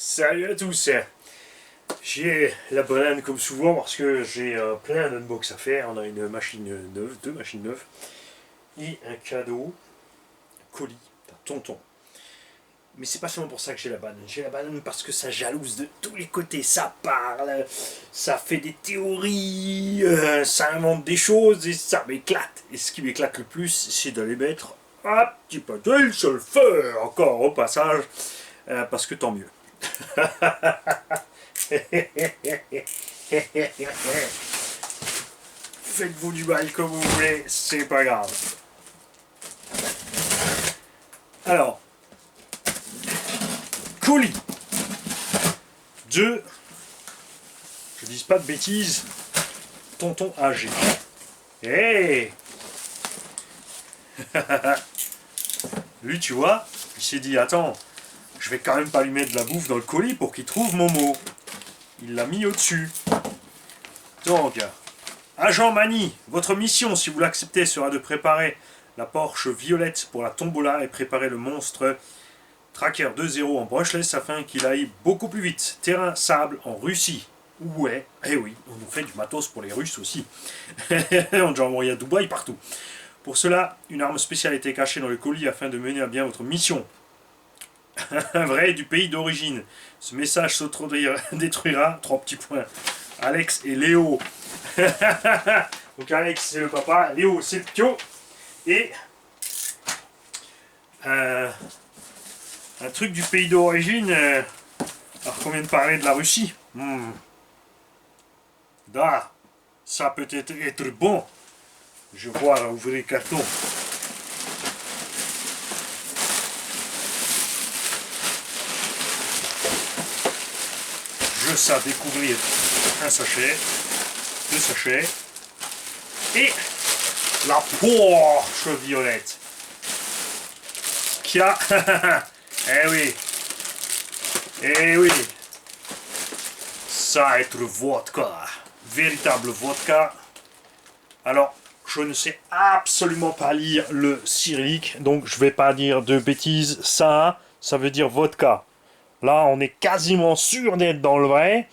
Salut à tous. J'ai la banane comme souvent parce que j'ai plein d'unbox à faire. On a une machine neuve, deux machines neuves et un cadeau, un colis d'un tonton. Mais c'est pas seulement pour ça que j'ai la banane. J'ai la banane parce que ça jalouse de tous les côtés. Ça parle, ça fait des théories, ça invente des choses et ça m'éclate. Et ce qui m'éclate le plus, c'est de les mettre un petit peu d'huile sur le feu encore au passage. Parce que tant mieux. Faites-vous du mal comme vous voulez, c'est pas grave. Alors, colis de, je dis pas de bêtises, tonton âgé. Hey. Lui, tu vois, il s'est dit, attends, je vais quand même pas lui mettre de la bouffe dans le colis pour qu'il trouve mon mot. Il l'a mis au-dessus. Donc, Agent Mani, votre mission, si vous l'acceptez, sera de préparer la Porsche violette pour la tombola et préparer le monstre Tracker 2.0 en brushless afin qu'il aille beaucoup plus vite. Terrain sable en Russie. Ouais, eh oui, on nous fait du matos pour les Russes aussi. On a déjà envoyé à Dubaï partout. Pour cela, une arme spéciale était cachée dans le colis afin de mener à bien votre mission. Un vrai du pays d'origine. Ce message s'autodétruira. 3 petits points. Alex et Léo. Donc Alex c'est le papa, Léo c'est le pio. Et un truc du pays d'origine. Alors qu'on vient de parler de la Russie. Da, ça peut être bon. Je vois ouvrir le carton. Je sais découvrir un sachet, 2 sachets et la Porsche violette qui a eh oui ça va être vodka, véritable vodka. Alors je ne sais absolument pas lire le cyrillique, donc je vais pas dire de bêtises. Ça veut dire vodka. Là on est quasiment sûr d'être dans le vrai.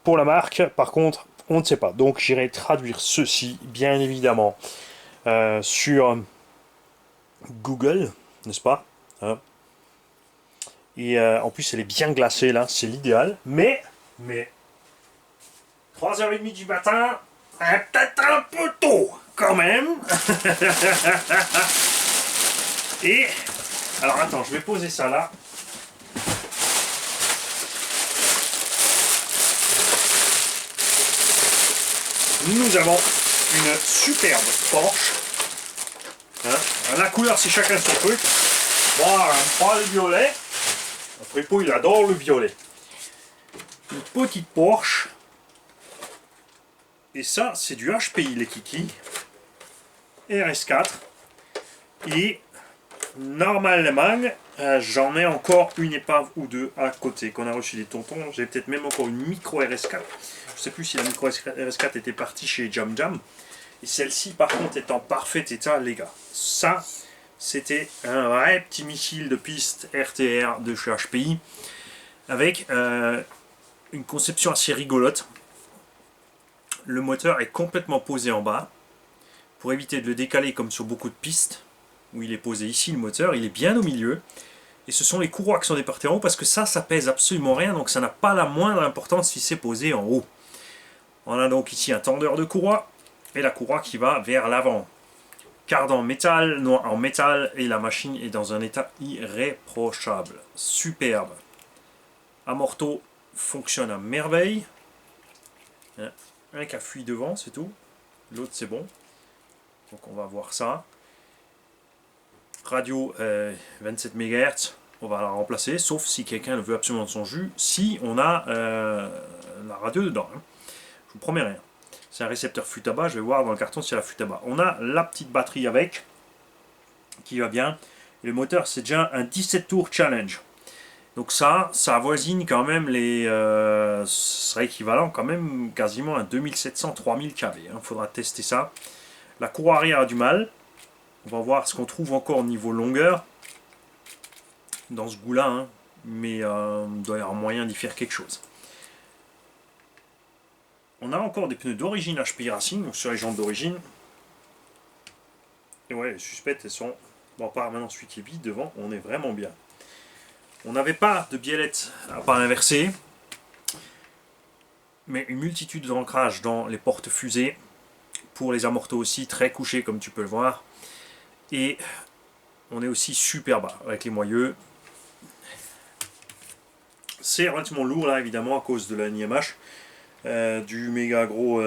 Pour la marque, par contre, on ne sait pas. Donc j'irai traduire ceci, bien évidemment, sur Google, n'est-ce pas, hein. Et en plus, elle est bien glacée, là, c'est l'idéal. Mais 3h30 du matin, peut-être un peu tôt, quand même. Et, alors attends, je vais poser ça là. Nous avons une superbe Porsche. Hein, la couleur, c'est chacun son truc. Moi, pas le violet. Fripo, il adore le violet. Une petite Porsche. Et ça, c'est du HPI, les kikis. RS4. Et normalement, j'en ai encore une épave ou deux à côté qu'on a reçu des tontons. J'ai peut-être même encore une micro RS4. Je ne sais plus si la micro RS4 était partie chez Jam Jam. Et celle-ci, par contre, est en parfait état, les gars. Ça, c'était un vrai petit missile de piste RTR de chez HPI. Avec une conception assez rigolote. Le moteur est complètement posé en bas. Pour éviter de le décaler comme sur beaucoup de pistes, où il est posé ici, le moteur, il est bien au milieu. Et ce sont les courroies qui sont déportées en haut, parce que ça pèse absolument rien, donc ça n'a pas la moindre importance si c'est posé en haut. On a donc ici un tendeur de courroie, et la courroie qui va vers l'avant. Cardan en métal, et la machine est dans un état irréprochable. Superbe. Amorto fonctionne à merveille. Un qui a fui devant, c'est tout. L'autre c'est bon. Donc on va voir ça. Radio 27 MHz, on va la remplacer, sauf si quelqu'un le veut absolument de son jus, si on a la radio dedans. Hein. Je vous promets rien. C'est un récepteur flûte à bas, je vais voir dans le carton s'il y a la flûte à bas. On a la petite batterie avec, qui va bien. Et le moteur, c'est déjà un 17 tours challenge. Donc ça avoisine quand même les... ce serait équivalent quand même quasiment à 2700-3000 kV. Il faudra tester ça. La courroie arrière a du mal. On va voir ce qu'on trouve encore au niveau longueur. Dans ce goût-là, hein. mais il doit y avoir moyen d'y faire quelque chose. On a encore des pneus d'origine HP Racing, donc sur les jantes d'origine. Et ouais, les suspectes, elles sont... Bon, à part maintenant celui qui est vide devant, on est vraiment bien. On n'avait pas de biellette à part inversée, mais une multitude d'ancrages dans les portes fusées, pour les amortos aussi, très couchés comme tu peux le voir. Et on est aussi super bas avec les moyeux. C'est relativement lourd là évidemment à cause de la NIMH, du méga gros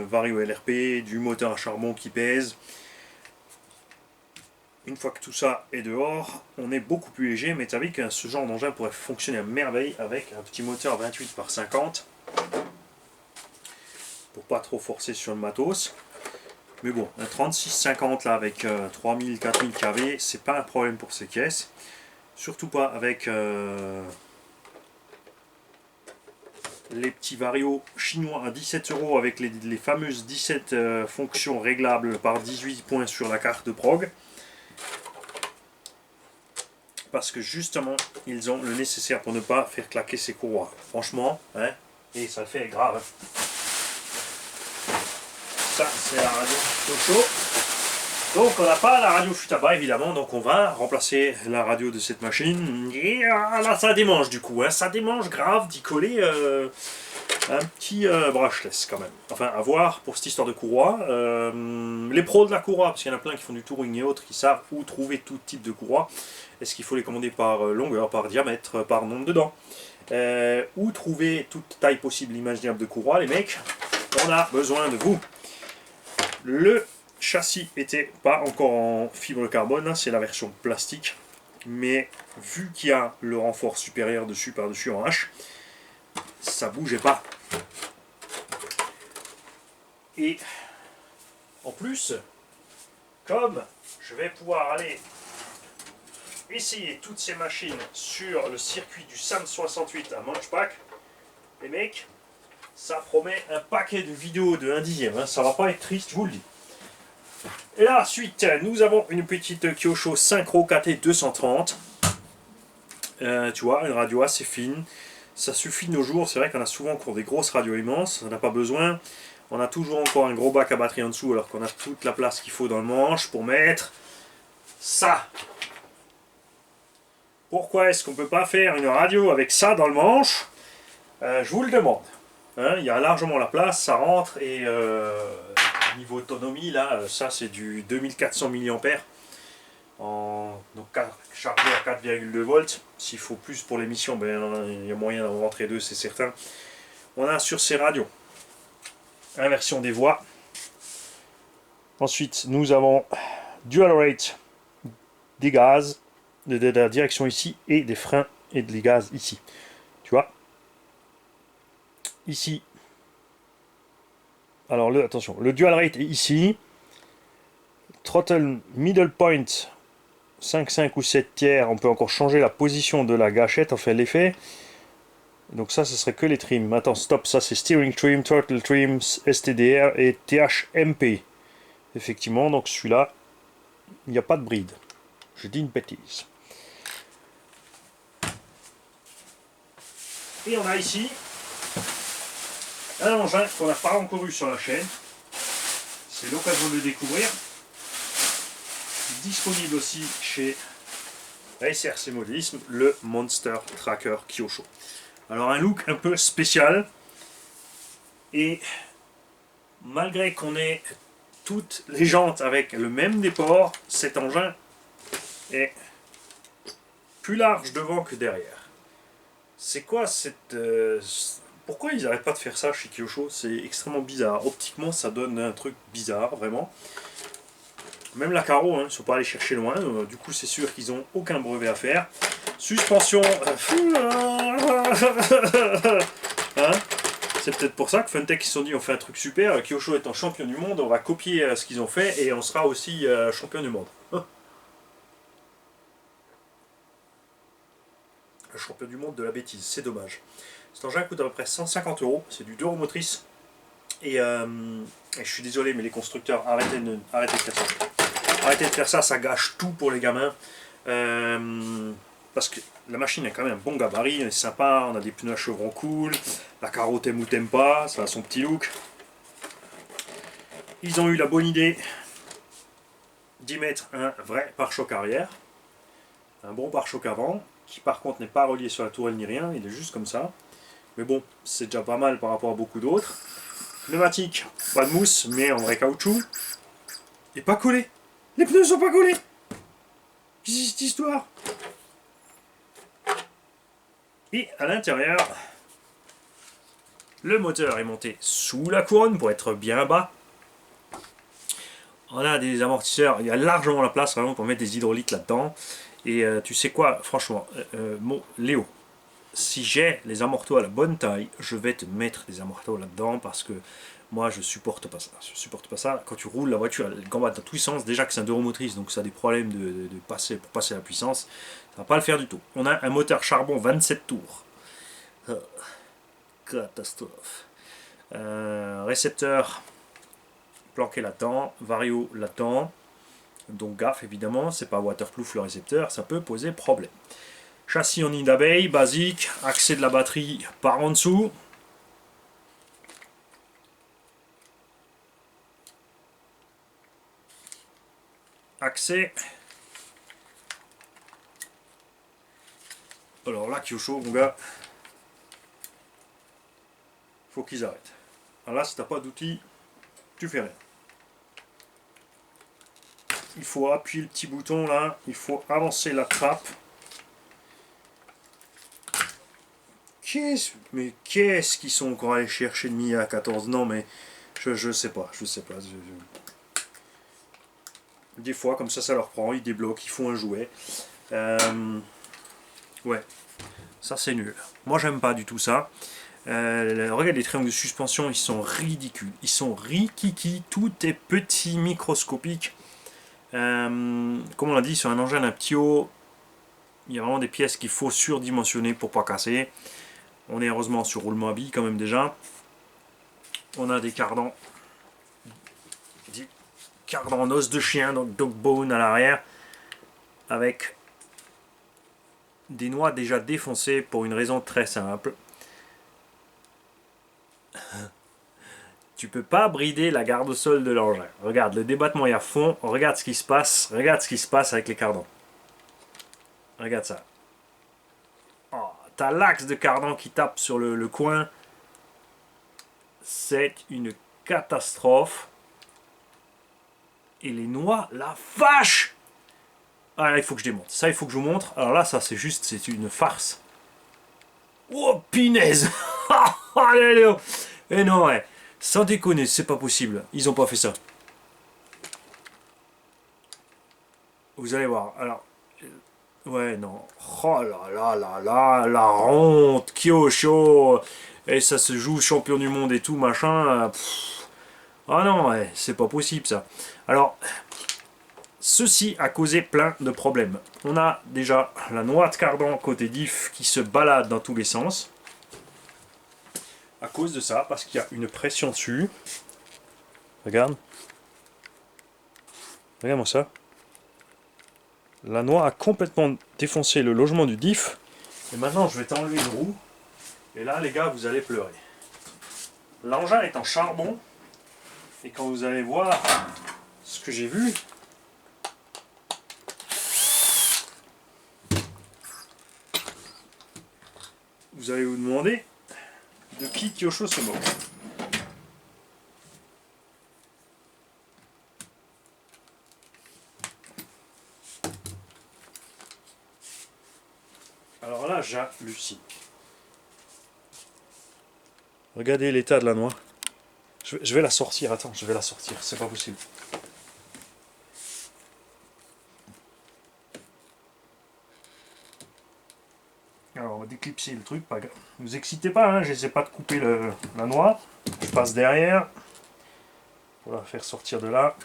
Vario LRP, du moteur à charbon qui pèse. Une fois que tout ça est dehors, on est beaucoup plus léger, mais tu as vu que ce genre d'engin pourrait fonctionner à merveille avec un petit moteur 28 par 50 pour pas trop forcer sur le matos. Mais bon, un 36-50 là avec 3000-4000 kV, c'est pas un problème pour ces caisses. Surtout pas avec les petits Vario chinois à 17 € avec les fameuses 17 fonctions réglables par 18 points sur la carte de prog. Parce que justement, ils ont le nécessaire pour ne pas faire claquer ces courroies. Franchement, hein, et ça le fait grave. Ça, c'est la radio Kyosho. Donc, on n'a pas la radio Futaba, évidemment, donc on va remplacer la radio de cette machine. Et là, ça démange du coup, hein, ça démange grave d'y coller un petit brushless quand même. Enfin, à voir pour cette histoire de courroie. Les pros de la courroie, parce qu'il y en a plein qui font du touring et autres, qui savent où trouver tout type de courroie. Est-ce qu'il faut les commander par longueur, par diamètre, par nombre de dents, où trouver toute taille possible imaginable de courroie, les mecs, on a besoin de vous. Le châssis n'était pas encore en fibre carbone, c'est la version plastique, mais vu qu'il y a le renfort supérieur dessus par-dessus en H, ça bougeait pas. Et en plus, comme je vais pouvoir aller essayer toutes ces machines sur le circuit du SAM 68 à Manchpack, les mecs, ça promet un paquet de vidéos de 1/10, hein, ça va pas être triste, je vous le dis. Et là, ensuite, nous avons une petite Kyosho Synchro KT 230. Tu vois, une radio assez fine. Ça suffit de nos jours, c'est vrai qu'on a souvent encore des grosses radios immenses, on n'a pas besoin. On a toujours encore un gros bac à batterie en dessous, alors qu'on a toute la place qu'il faut dans le manche pour mettre ça. Pourquoi est-ce qu'on ne peut pas faire une radio avec ça dans le manche? Je vous le demande. Hein, il y a largement la place, ça rentre, et niveau autonomie, là, ça c'est du 2400 mAh, donc chargé à 4,2 volts. S'il faut plus pour l'émission, ben, il y a moyen d'en rentrer deux, c'est certain. On a sur ces radios inversion des voix. Ensuite, nous avons dual rate des gaz, de la direction ici, et des freins et des gaz ici. Tu vois, ici. Alors, attention, le dual rate est ici. Throttle middle point 5,5 ou 7 tiers. On peut encore changer la position de la gâchette, enfin l'effet. Donc ça, ce serait que les trims. Attends, stop, ça c'est steering trim, throttle trim, STDR et THMP. Effectivement, donc celui-là, il n'y a pas de bride. Je dis une bêtise. Et on a ici un engin qu'on n'a pas encore eu sur la chaîne. C'est l'occasion de le découvrir. Disponible aussi chez SRC Modélisme, le Monster Tracker Kyosho. Alors un look un peu spécial. Et malgré qu'on ait toutes les jantes avec le même déport, cet engin est plus large devant que derrière. C'est quoi cette... pourquoi ils n'arrêtent pas de faire ça chez Kyosho? C'est extrêmement bizarre. Optiquement, ça donne un truc bizarre, vraiment. Même la carreau, hein, ils ne sont pas allés chercher loin. Du coup, c'est sûr qu'ils n'ont aucun brevet à faire. Suspension... hein, c'est peut-être pour ça que Funtech ils se sont dit on fait un truc super, Kyosho étant champion du monde, on va copier ce qu'ils ont fait et on sera aussi champion du monde. Le champion du monde de la bêtise, c'est dommage. Cet engin coûte à peu près 150 €, c'est du 2 roues motrices. Et je suis désolé, mais les constructeurs, arrêtez de faire ça. Arrêtez de faire ça, ça gâche tout pour les gamins. Parce que la machine a quand même un bon gabarit, elle est sympa, on a des pneus à chevron cool, la carreau t'aime ou t'aime pas, ça a son petit look. Ils ont eu la bonne idée d'y mettre un vrai pare-choc arrière, un bon pare-choc avant, qui par contre n'est pas relié sur la tourelle ni rien, il est juste comme ça. Mais bon, c'est déjà pas mal par rapport à beaucoup d'autres. Pneumatique, pas de mousse, mais en vrai caoutchouc. Et pas collé. Les pneus sont pas collés. Qu'est-ce que c'est cette histoire? Et à l'intérieur, le moteur est monté sous la couronne pour être bien bas. On a des amortisseurs, il y a largement la place vraiment pour mettre des hydrauliques là-dedans. Et tu sais quoi, franchement, bon, Léo, si j'ai les amortos à la bonne taille, je vais te mettre des amortos là-dedans parce que moi je supporte pas ça. Je supporte pas ça. Quand tu roules la voiture, elle gambatte dans tous les sens. Déjà que c'est un 2 roues motrices, donc ça a des problèmes de passer pour passer la puissance. Ça va pas le faire du tout. On a un moteur charbon 27 tours. Catastrophe. Récepteur planqué là-dedans, vario là-dedans. Donc gaffe évidemment, c'est pas waterproof le récepteur, ça peut poser problème. Châssis en nid d'abeille, basique, accès de la batterie par en dessous. Accès. Alors là, Kyosho, mon gars, faut qu'ils arrêtent. Alors là, si t'as pas d'outils, tu fais rien. Il faut appuyer le petit bouton là, il faut avancer la trappe. Mais qu'est-ce qu'ils sont encore allés chercher de Mia à 14 ans, mais je sais pas, je sais pas. Des fois, comme ça leur prend, ils débloquent, ils font un jouet. Ouais, ça c'est nul. Moi j'aime pas du tout ça. Regarde les triangles de suspension, ils sont ridicules. Ils sont rikiki, tout est petit, microscopique. Comme on l'a dit, sur un engin d'un petit haut, il y a vraiment des pièces qu'il faut surdimensionner pour pas casser. On est heureusement sur roulement à billes quand même déjà. On a des cardans en os de chien, donc dog bone à l'arrière, avec des noix déjà défoncées pour une raison très simple. Tu peux pas brider la garde au sol de l'engin. Regarde, le débattement est à fond, regarde ce qui se passe avec les cardans. Regarde ça. Oh, t'as l'axe de cardan qui tape sur le coin. C'est une catastrophe. Et les noix, la vache! Ah là, il faut que je démonte. Ça, il faut que je vous montre. Alors là, ça, c'est juste, c'est une farce. Oh, pinaise! Allez, Léo! Et non, ouais. Sans déconner, c'est pas possible. Ils ont pas fait ça. Vous allez voir. Alors, ouais, non. Oh là là là là, la honte, Kyosho. Et ça se joue champion du monde et tout, machin. Ah non, ouais, c'est pas possible ça. Alors, ceci a causé plein de problèmes. On a déjà la noix de cardan côté diff qui se balade dans tous les sens. À cause de ça, parce qu'il y a une pression dessus. Regarde. Regarde-moi ça. La noix a complètement défoncé le logement du diff. Et maintenant, je vais t'enlever une roue. Et là, les gars, vous allez pleurer. L'engin est en charbon. Et quand vous allez voir ce que j'ai vu, vous allez vous demander de qui Kyosho se moque. Alors là, j'hallucine. Regardez l'état de la noix. Je vais la sortir, attends, je vais la sortir, c'est pas possible. Alors on va déclipser le truc, pas grave. Ne vous excitez pas, hein, j'essaie pas de couper la noix. Je passe derrière. Pour la faire sortir de là.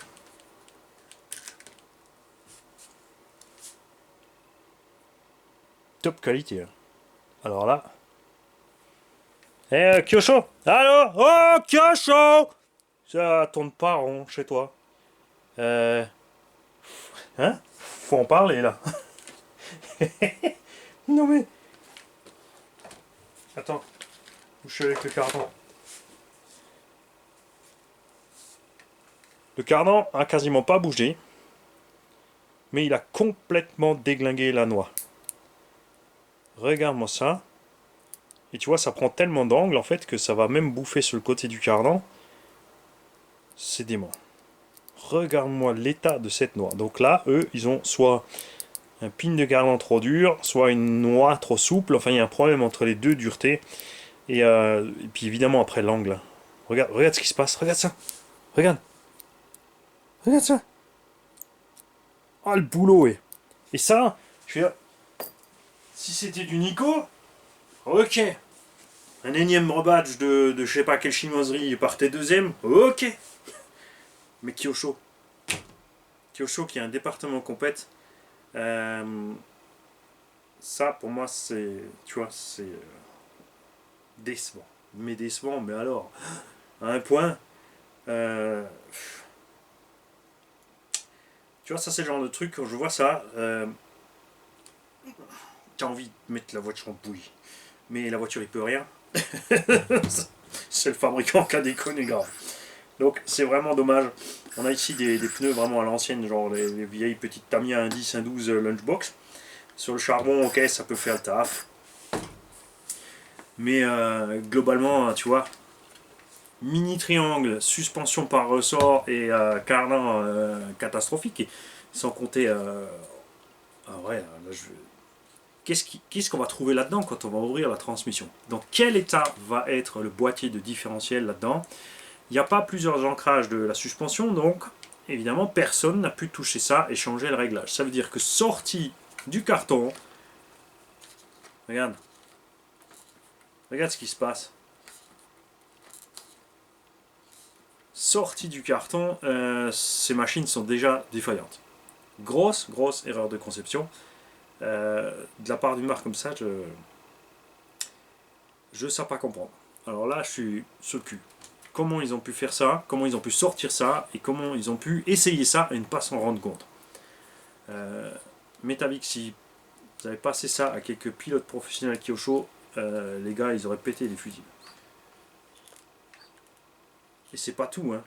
Top qualité. Hein. Alors là. Eh Kyosho! Allô? Oh Kyosho! Ça tourne pas rond chez toi. Hein? Faut en parler là. Non mais... Attends. Où je suis avec le cardan? Le cardan a quasiment pas bougé. Mais il a complètement déglingué la noix. Regarde-moi ça. Et tu vois, ça prend tellement d'angle en fait que ça va même bouffer sur le côté du cardan. C'est dément. Regarde-moi l'état de cette noix. Donc là, eux, ils ont soit un pin de cardan trop dur, soit une noix trop souple. Enfin, il y a un problème entre les deux duretés. Et puis évidemment, après l'angle. Regarde ce qui se passe. Regarde ça. Regarde. Regarde ça. Ah, le boulot, ouais. Et ça, je veux dire, si c'était du Nico, ok. Un énième rebadge de je sais pas quelle chinoiserie partait deuxième, ok. Mais Kyosho. Kyosho qui a un département compète. Ça, pour moi, c'est. Tu vois, c'est. Décevant. Mais décevant, mais alors. À un point. Tu vois, ça, c'est le genre de truc, quand je vois ça. T'as envie de mettre la voiture en bouille. Mais la voiture, il peut rien. C'est le fabricant qui a déconné grave. Donc c'est vraiment dommage. On a ici des pneus vraiment à l'ancienne, genre les vieilles petites Tamiya 110, 112 Lunchbox. Sur le charbon, ok, ça peut faire le taf. Mais globalement, tu vois, mini triangle, suspension par ressort et cardan catastrophique. Sans compter... ah ouais, là, qu'est-ce qu'on va trouver là-dedans quand on va ouvrir la transmission? Dans quel état va être le boîtier de différentiel là-dedans? Il n'y a pas plusieurs ancrages de la suspension, donc évidemment personne n'a pu toucher ça et changer le réglage. Ça veut dire que sorti du carton, regarde ce qui se passe. Sorti du carton, ces machines sont déjà défaillantes. Grosse erreur de conception. De la part d'une marque comme ça, je ne sais pas comprendre. Alors là, je suis sur le cul. Comment ils ont pu faire ça, comment ils ont pu sortir ça, et comment ils ont pu essayer ça et ne pas s'en rendre compte. Metavik, si vous avez passé ça à quelques pilotes professionnels Kyosho, les gars, ils auraient pété les fusibles. Et c'est pas tout, hein.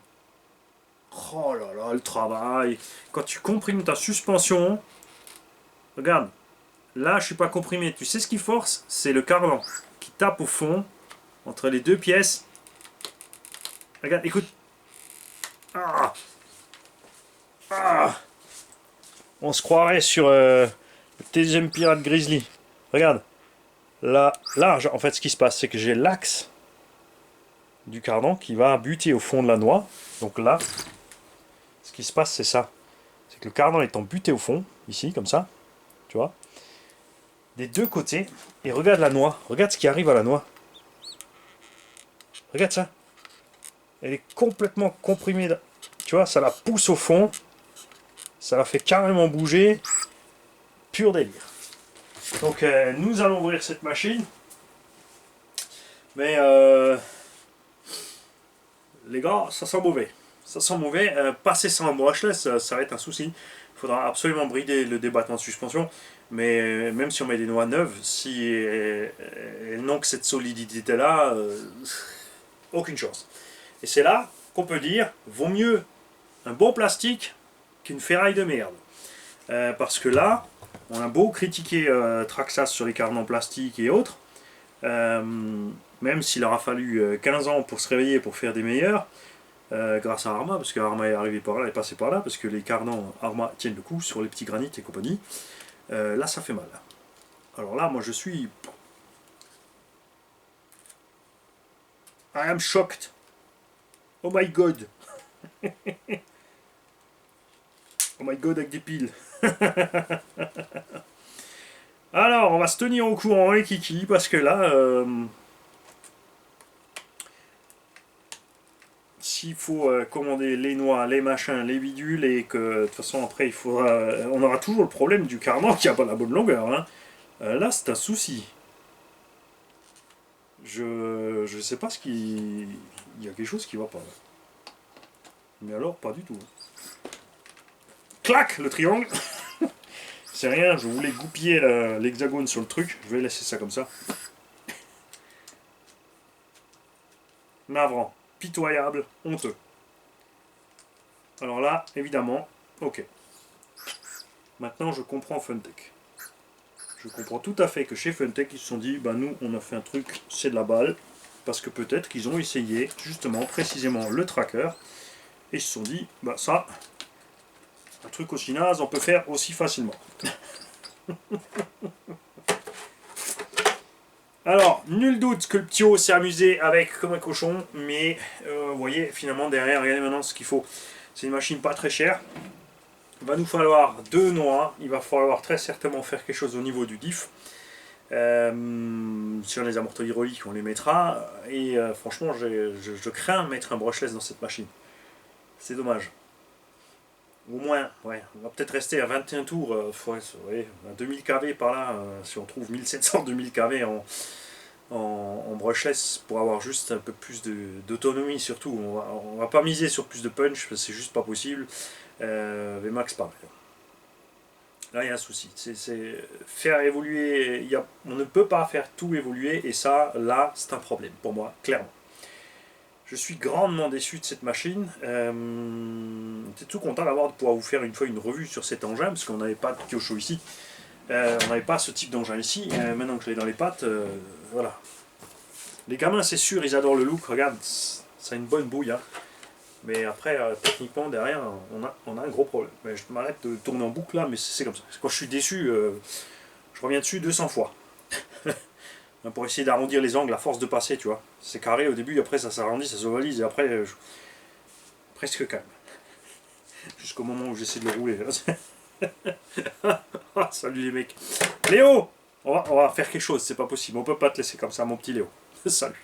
Oh là là, le travail. Quand tu comprimes ta suspension, regarde, là, je suis pas comprimé. Tu sais ce qui force? C'est le cardan qui tape au fond, entre les deux pièces. Regarde, écoute. Ah, ah. On se croirait sur le TGM Pirate Grizzly. Regarde. Là, en fait, ce qui se passe, c'est que j'ai l'axe du cardan qui va buter au fond de la noix. Donc là, ce qui se passe, c'est ça. C'est que le cardan étant buté au fond, ici, comme ça, tu vois, des deux côtés, et regarde la noix. Regarde ce qui arrive à la noix. Regarde ça. Elle est complètement comprimée. Tu vois, ça la pousse au fond. Ça la fait carrément bouger. Pur délire. Donc nous allons ouvrir cette machine. Mais les gars, ça sent mauvais. Ça sent mauvais. Passer ça en brushless, ça va être un souci. Il faudra absolument brider le débattement de suspension. Mais même si on met des noix neuves, si elles n'ont que cette solidité-là, aucune chance. Et c'est là qu'on peut dire, vaut mieux un bon plastique qu'une ferraille de merde. Parce que là, on a beau critiquer Traxxas sur les cardans en plastique et autres, même s'il aura fallu 15 ans pour se réveiller pour faire des meilleurs, grâce à Arma, parce que Arma est arrivé par là, est passé par là, parce que les cardans Arma tiennent le coup sur les petits granites et compagnie, là ça fait mal. Alors là, moi je suis... I am shocked. Oh my god. Oh my god avec des piles. Alors, on va se tenir au courant les kiki, parce que là, s'il faut commander les noix, les machins, les bidules, et que de toute façon après il faudra, on aura toujours le problème du cardan qui n'a pas la bonne longueur. Hein. Là, c'est un souci. Je sais pas ce qui... Il y a quelque chose qui va pas. Là. Mais alors, pas du tout. Clac, le triangle. c'est rien, je voulais goupiller l'hexagone sur le truc, je vais laisser ça comme ça. Navrant, pitoyable, honteux. Alors là, évidemment, ok. Maintenant, je comprends Funtech. Je comprends tout à fait que chez Funtech, ils se sont dit, bah nous, on a fait un truc, c'est de la balle, parce que peut-être qu'ils ont essayé, justement, précisément, le tracker, et ils se sont dit, bah ça, un truc aussi naze, on peut faire aussi facilement. Alors, nul doute que le Ptio s'est amusé avec comme un cochon, mais vous voyez, finalement, derrière, regardez maintenant ce qu'il faut. C'est une machine pas très chère. Il va nous falloir 2 noix, il va falloir très certainement faire quelque chose au niveau du diff. Sur les amortisseurs hydrauliques, on les mettra. Et franchement, je crains mettre un brushless dans cette machine. C'est dommage. Au moins, ouais, on va peut-être rester à 21 tours, ouais, à 2000 kV par là, si on trouve 1700-2000 kV en brushless pour avoir juste un peu plus d'autonomie surtout. On va pas miser sur plus de punch, parce que c'est juste pas possible. Vmax pareil. Là il y a un souci, c'est faire évoluer, on ne peut pas faire tout évoluer et ça, là, c'est un problème pour moi, clairement. Je suis grandement déçu de cette machine. J'étais tout content de pouvoir vous faire une fois une revue sur cet engin, parce qu'on n'avait pas de Kyosho ici. On n'avait pas ce type d'engin ici. Maintenant que je l'ai dans les pattes, voilà. Les gamins, c'est sûr, ils adorent le look. Regarde, ça a une bonne bouille. Hein. Mais après, techniquement, derrière, on a un gros problème. Mais je m'arrête de tourner en boucle là, mais c'est comme ça. Quand je suis déçu, je reviens dessus 200 fois. Pour essayer d'arrondir les angles à force de passer, tu vois. C'est carré au début, après ça s'arrondit, ça s'ovalise, et après, presque calme. Jusqu'au moment où j'essaie de le rouler. Salut les mecs. Léo, on va faire quelque chose, c'est pas possible. On peut pas te laisser comme ça, mon petit Léo. Salut.